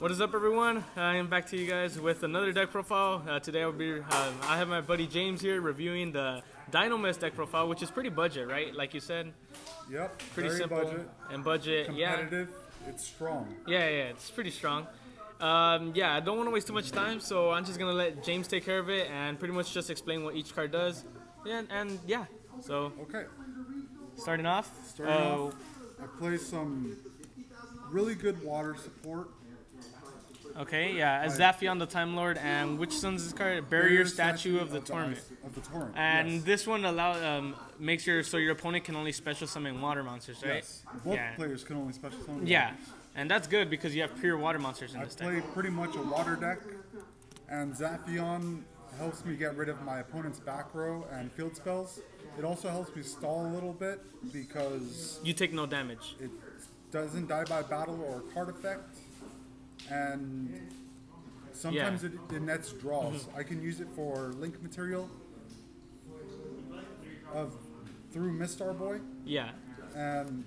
What is up, everyone? I am back to you guys with another deck profile. Today I have my buddy James here reviewing the Dinomist deck profile, which is pretty budget, right? Like you said. Yep. Pretty very simple budget, and budget. competitive. It's strong. Yeah, it's pretty strong. I don't want to waste too much time, so I'm just gonna let James take care of it and pretty much just explain what each card does. So Okay. starting off. I play some really good water support. Okay, yeah, Azaphion the Time Lord, and which one's this card? Barrier Statue of the Torment. And yes. this one makes so your opponent can only special summon water monsters, right? Yes. Both players can only special summon. Yeah, and that's good because you have pure water monsters in this deck. I play pretty much a water deck, and Zaphion helps me get rid of my opponent's back row and field spells. It also helps me stall a little bit because you take no damage. It doesn't die by battle or card effect. And sometimes it nets draws. I can use it for link material through Mistar Boy. Yeah. And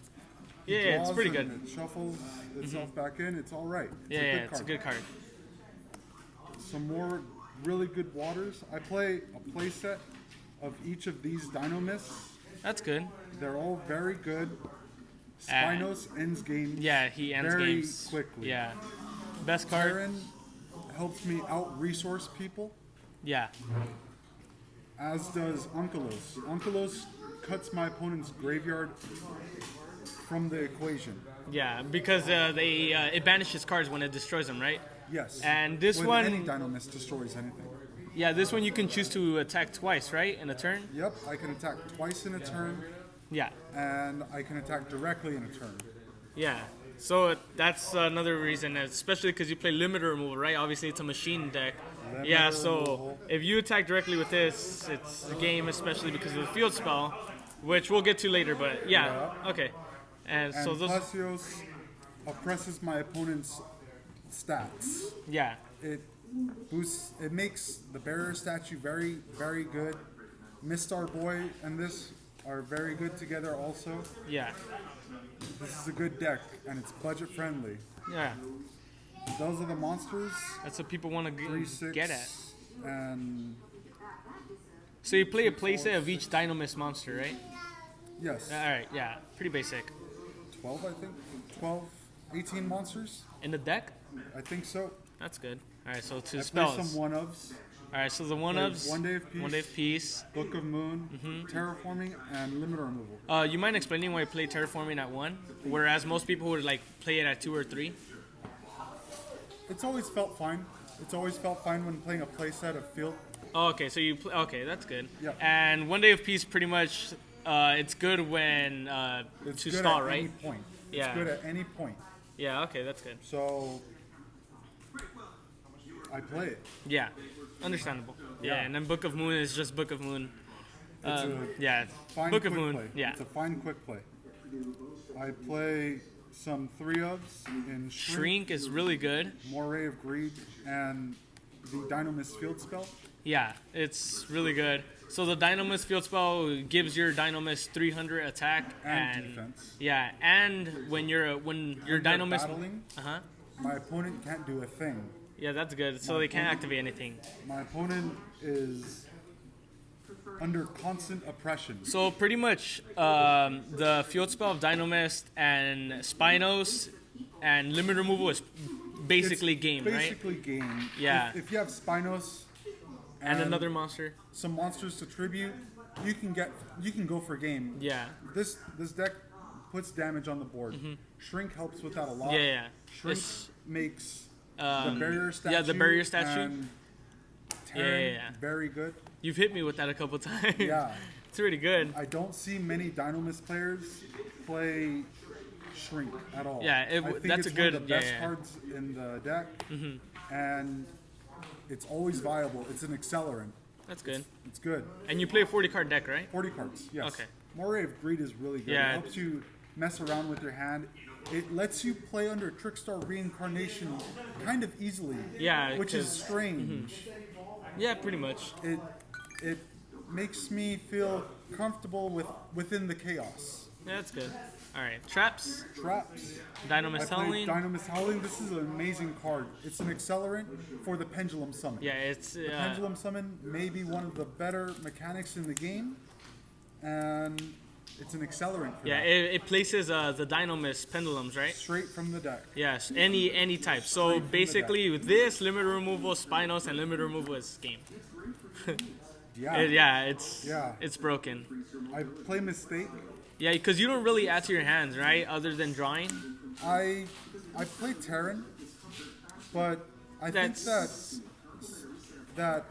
it's pretty good. It shuffles itself back in. It's all right. It's a good card. Some more really good waters. I play a play set of each of these Dinomists. That's good. They're all very good. Spinos ends games. Yeah, he ends very games quickly. Yeah. Best card. Terran helps me out-resource people. Yeah. As does Unkelos. Unkelos cuts my opponent's graveyard from the equation. Yeah, because it banishes cards when it destroys them, right? Yes. And this when one... any Dinomist destroys anything. Yeah, this one you can choose to attack twice, right? In a turn? Yep, I can attack twice in a turn. Yeah. And I can attack directly in a turn. Yeah. So that's another reason, especially because you play limiter removal, right? Obviously, it's a machine deck. So if you attack directly with this, it's a game, especially because of the field spell, which we'll get to later. But okay. And so those. Placios oppresses my opponent's stats. Yeah. It makes the barrier statue very, very good. Mistar Boy and this are very good together also. Yeah. This is a good deck, and it's budget friendly. Yeah. Those are the monsters. That's what people want to get at. And so you play a playset of each Dinomist monster, right? Yes. All right, yeah. Pretty basic. 12, I think. 12, 18 monsters. In the deck? I think so. That's good. All right, so two I spells. Play some one-ofs. All right, so the one-ofs. 1 Day of Peace. 1 Day of Peace. Book of Moon. Terraforming and limiter removal. You mind explaining why you play Terraforming at 1, whereas most people would play it at 2 or 3? It's always felt fine. It's always felt fine when playing a playset of field. Oh, okay, so you play. Okay, that's good. Yep. And 1 Day of Peace, pretty much, it's good when it's to good stall, at right? Any point. Yeah. It's good at any point. Yeah. Okay, that's good. So I play it. Yeah, understandable. Yeah, and then Book of Moon is just Book of Moon. Fine Book of quick Moon. Play. Yeah. It's a fine quick play. I play some 3-ofs in Shrink is really good. Moray of Greed and the Dinomist field spell. Yeah, it's really good. So the Dinomist field spell gives your Dinomist 300 attack and defense. Yeah, and when your Dinomist battling, my opponent can't do a thing. Yeah, that's good. So they can't activate anything. My opponent is under constant oppression. So pretty much the field spell of Dinomist and Spinos and limit removal is basically game, right? Basically game. Yeah. If you have Spinos and another monster, some monsters to tribute, you can go for game. Yeah. This deck puts damage on the board. Shrink helps with that a lot. Yeah. Shrink makes the barrier statue. Yeah, the barrier statue. And Terran, very good. You've hit me with that a couple times. Yeah. It's really good. I don't see many Dinomist players play Shrink at all. Yeah, I think that's it's a good one of the best cards in the deck, and it's always viable. It's an accelerant. That's good. It's good. And you play a 40-card deck, right? 40 cards, yes. Okay. Moray of Greed is really good. Yeah. It helps you mess around with your hand. It lets you play under Trickstar Reincarnation kind of easily. Yeah. Which is strange. Yeah, pretty much. It makes me feel comfortable within the chaos. Yeah, that's good. All right, traps. Traps. Dinomist I played Howling. Dinomist Howling. This is an amazing card. It's an accelerant for the Pendulum Summon. Yeah, it's The Pendulum Summon may be one of the better mechanics in the game, and it's an accelerant for yeah. that. It places the Dinomist pendulums, right? Straight from the deck. Yes, any type. So from the basically, with this limit removal, Spinos, and limit removal is game. Yeah. It's broken. I play Mistake. Yeah, because you don't really add to your hands, right? Other than drawing. I play Terran, but I think That's that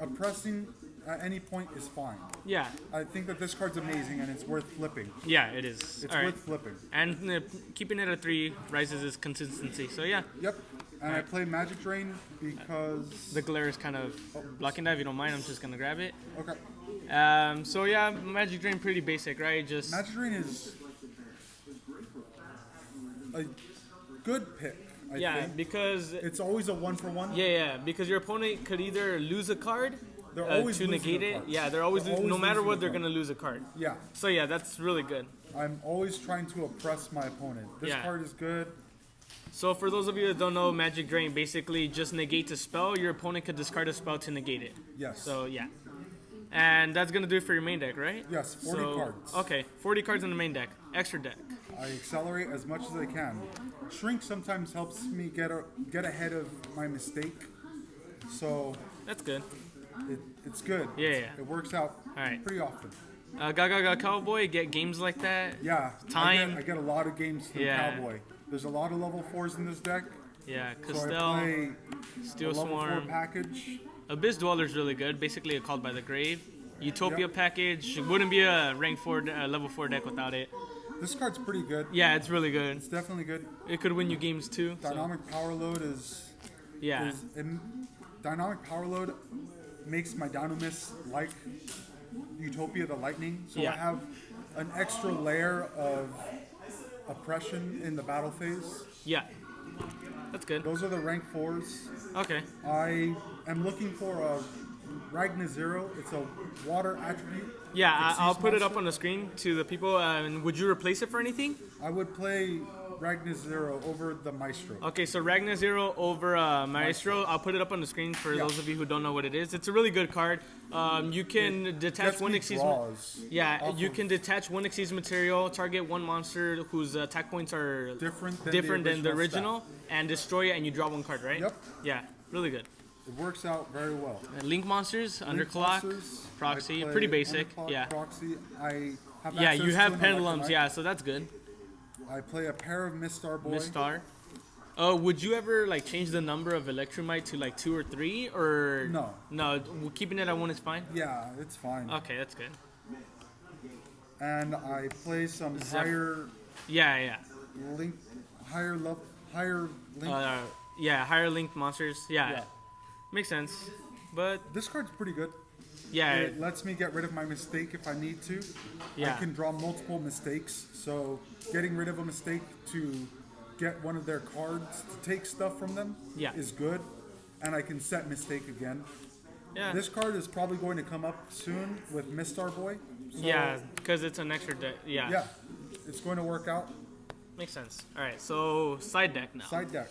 oppressing at any point is fine. yeah, I think that this card's amazing and it's worth flipping. yeah. It is. It's All right. worth flipping. And keeping it at 3 rises its consistency. So yeah, Yep. And I play Magic Drain because the glare is kind of blocking that. If you don't mind, I'm just gonna grab it. okay. So yeah, Magic Drain pretty basic, right? Just Magic Drain is a good pick. I yeah, think. because It's always a 1-for-1. yeah, because your opponent could either lose a card They're always to losing negate a it. card. Yeah, they're always, They're always no matter losing what, a they're card. gonna lose a card. Yeah. So yeah, that's really good. I'm always trying to oppress my opponent. This Yeah. card is good. So for those of you that don't know, Magic Drain basically just negates a spell. Your opponent could discard a spell to negate it. Yes. So yeah, and that's gonna do it for your main deck, right? Yes, 40 cards. Okay, 40 cards in the main deck. Extra deck. I accelerate as much as I can. Shrink sometimes helps me get ahead of my mistake. So That's good. it's good. Yeah. It works out Alright. pretty often. Gaga Cowboy, get games like that. Yeah. Time. I get a lot of games through Yeah. Cowboy. There's a lot of level 4s in this deck. Yeah, So I Castell, play Steel a level 4 Swarm. package. Abyss Dweller's really good. Basically a Called by the Grave. Utopia Yep. package. It wouldn't be a rank 4, level 4 deck without it. This card's pretty good. Yeah, it's really good. It's definitely good. It could win you games too. so- Dynamic Power Load is Yeah. Dynamic Power Load makes my Dinomist like Utopia the Lightning, so Yeah. I have an extra layer of oppression in the battle phase. Yeah. That's good. Those are the rank 4s. Okay. I am looking for a Ragna Zero. It's a water attribute. Yeah, It I'll sees put it up monster. on the screen to the people. And would you replace it for anything? I would play Ragna Zero over the Maestro. Okay, so Ragnar Zero over Maestro. I'll put it up on the screen for Yeah. those of you who don't know what it is. It's a really good card. You can detach Gets one me Xyz. draws Yeah, off you of can detach one Xyz material, target one monster whose attack points are different than than the stat. original, and destroy it, and you draw one card, right? Yep. Yeah, really good. It works out very well. And Link monsters, Link Underclock, monsters, Proxy, I play pretty basic. Underclock, Yeah. Proxy. I have Yeah, access you to have an pendulums. Electromite. Yeah, so that's good. I play a pair of Mistar Boy. Mistar. Would you ever like change the number of Electromite to like 2 or 3, or No. No, keeping it at 1 is fine. Yeah, it's fine. Okay, that's good. And I play some higher Yeah. link, higher link. Yeah, higher linked monsters. Yeah, Yeah. makes sense. But This card's pretty good. yeah, It lets me get rid of my mistake if I need to. Yeah. I can draw multiple mistakes, so getting rid of a mistake to get one of their cards to take stuff from them Yeah. is good. And I can set mistake again. yeah, This card is probably going to come up soon with Mistar Boy. So, yeah, because it's an extra deck. Yeah, Yeah, it's going to work out. makes sense. All right, so side deck now. Side deck.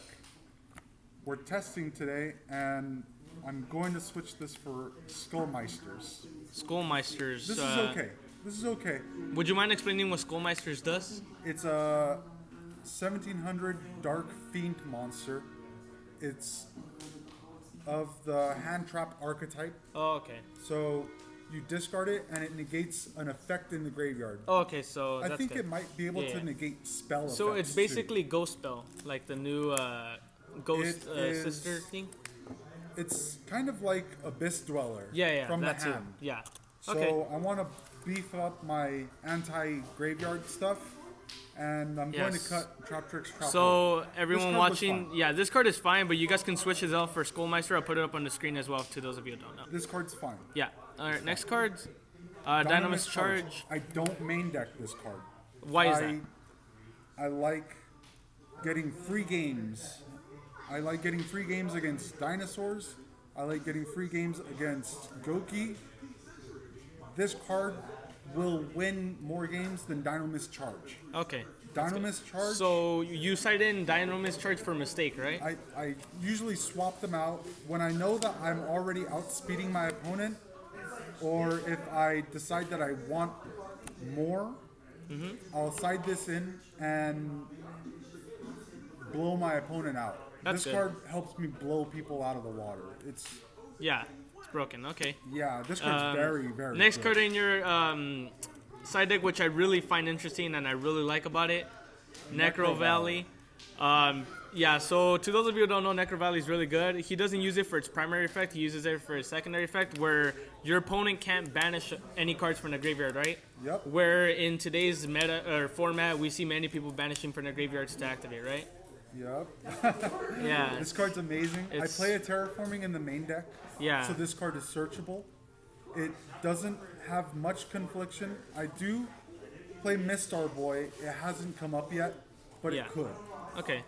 We're testing today, and I'm going to switch this for Skullmeisters. Skullmeisters. This is okay. This is okay. Would you mind explaining what Skullmeisters does? It's a 1700 Dark Fiend monster. It's of the hand trap archetype. Oh, okay. So you discard it, and it negates an effect in the graveyard. Oh, okay. So I that's think good. it might be able Yeah. to negate spell So effects, it's too. basically Ghost Spell, like the new Ghost It is- Sister thing. It's kind of like Abyss Dweller. Yeah, From that the too. hand. Yeah. So Okay. I want to beef up my anti-graveyard stuff, and I'm going to Yes. cut Trap Tricks Trap Hole. So everyone card was watching, fine. yeah, this card is fine, but you guys can switch it out for Skullmeister. I'll put it up on the screen as well to those of you who don't know. This card's fine. Yeah. All right. Next card, Dynamist Charge. I don't main deck this card. Why is that? I like getting free games. I like getting free games against dinosaurs. I like getting free games against Goki. This card will win more games than Dinomist Charge. Okay. Dinomist Charge. So you cite in Dinomist Charge for mistake, right? I usually swap them out when I know that I'm already outspeeding my opponent, or if I decide that I want more, I'll side this in and blow my opponent out. That's this good. card helps me blow people out of the water. It's broken. Okay. yeah, this card's very, very Next good. card in your side deck, which I really find interesting and I really like about it, Necro Valley. Yeah, so to those of you who don't know, Necro Valley is really good. He doesn't use it for its primary effect. He uses it for its secondary effect, where your opponent can't banish any cards from the graveyard, right? Yep. Where in today's meta or format, we see many people banishing from their graveyards to activate, right? Yep. Yeah. This card's amazing. I play a Terraforming in the main deck. Yeah. So this card is searchable. It doesn't have much confliction. I do play Mistar Boy. It hasn't come up yet, but it could. Okay.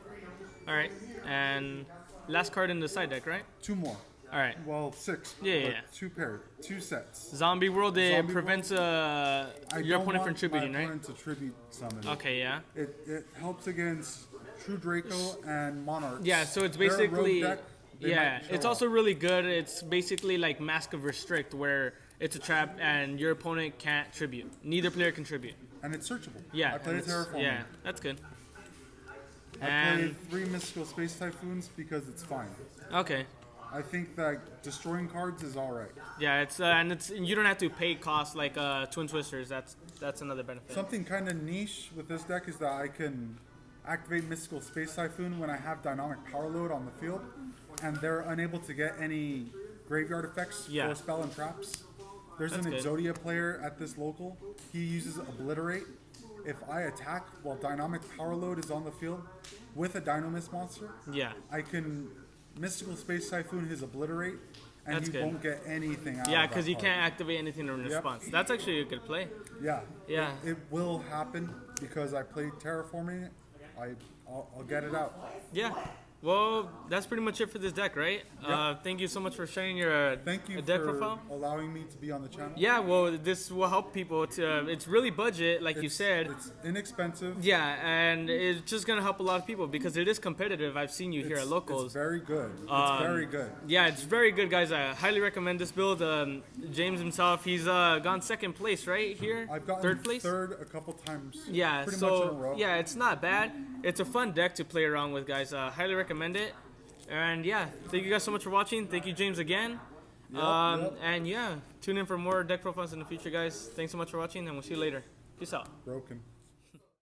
All right. And last card in the side deck, right? 2 more. All right. Well, 6. Yeah. 2 pairs. 2 sets. Zombie World, it Zombie prevents your opponent from tributing, my right? opponent to tribute summon. Okay, yeah. It helps against True Draco and Monarchs. Yeah, so it's They're a rogue basically deck, they yeah, might show it's up. also really good. It's basically like Mask of Restrict, where it's a trap and your opponent can't tribute. Neither player can tribute. And it's searchable. Yeah, I played a and it's- Terraforming. Yeah, that's good. I And played 3 Mystical Space Typhoons because it's fine. okay, I think that destroying cards is alright. yeah, it's and it's you don't have to pay costs like Twin Twisters. That's another benefit. Something kind of niche with this deck is that I can activate Mystical Space Typhoon when I have Dynamic Power Load on the field, and they're unable to get any graveyard effects Yeah. for spell and traps. There's That's an good. Exodia player at this local. He uses Obliterate. If I attack while Dynamic Power Load is on the field with a Dinomist monster, Yeah, I can Mystical Space Typhoon his Obliterate, and That's he good. won't get anything out yeah, of that because you card. can't activate anything in response. That's actually a good play. Yeah. Yeah. It will happen because I played Terraforming. I'll get it out. Yeah. Well, that's pretty much it for this deck, right? Yep. Thank you so much for sharing your Thank you deck for profile. allowing me to be on the channel. Yeah, well, this will help people to. It's really budget, like you said. It's inexpensive. Yeah, and it's just gonna help a lot of people because it is competitive. I've seen you here at locals. It's very good. It's very good. Yeah, it's very good, guys. I highly recommend this build. James himself, he's gone second place, right here. I've gotten third place. third a couple times. Yeah, pretty much in a so row. yeah, it's not bad. It's a fun deck to play around with, guys. Highly recommend it. And yeah, thank you guys so much for watching. Thank you, James, again. Yep. And yeah, tune in for more deck profiles in the future, guys. Thanks so much for watching, and we'll see you later. Peace out. Broken.